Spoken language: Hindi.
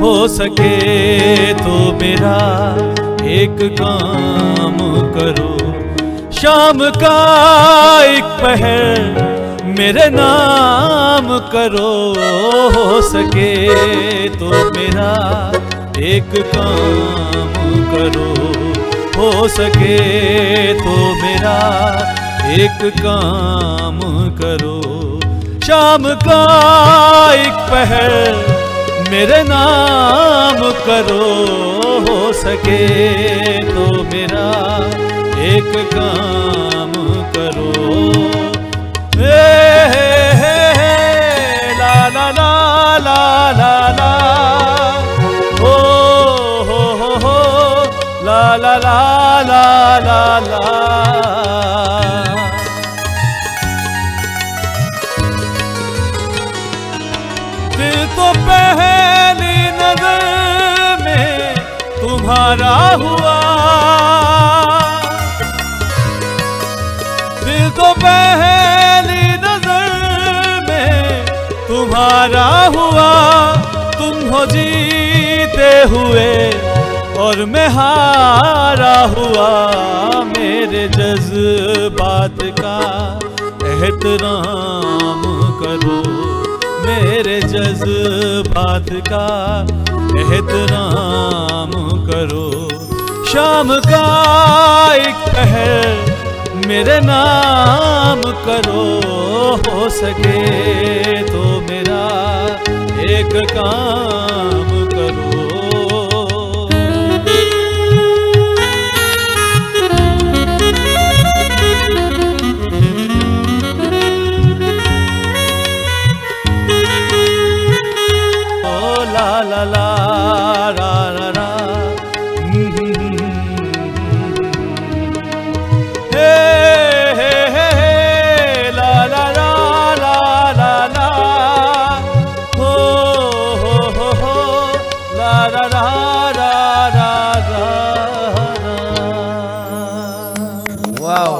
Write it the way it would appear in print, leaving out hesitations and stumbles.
हो सके तो मेरा एक काम करो, शाम का एक पहर मेरे नाम करो। हो सके तो मेरा एक काम करो, हो सके तो मेरा एक काम करो, शाम का एक पहर मेरे नाम करो। हो सके तो मेरा एक काम करो। ला ला ला ला ला ला, हो ला ला ला ला ला ला। दिल तो पहली नजर में तुम्हारा हुआ, दिल तो पहली नजर में तुम्हारा हुआ। तुम हो जीते हुए और मैं हारा हुआ। मेरे जज्बात का एहतराम करो, मेरे जज्बात का एहतराम करो। शाम का एक पहर मेरे नाम करो। हो सके तो मेरा एक काम करो। ला ला ला रा रा रा, हे हे हे हे, ला ला ला ला ला ला, हो ला ला ला ला।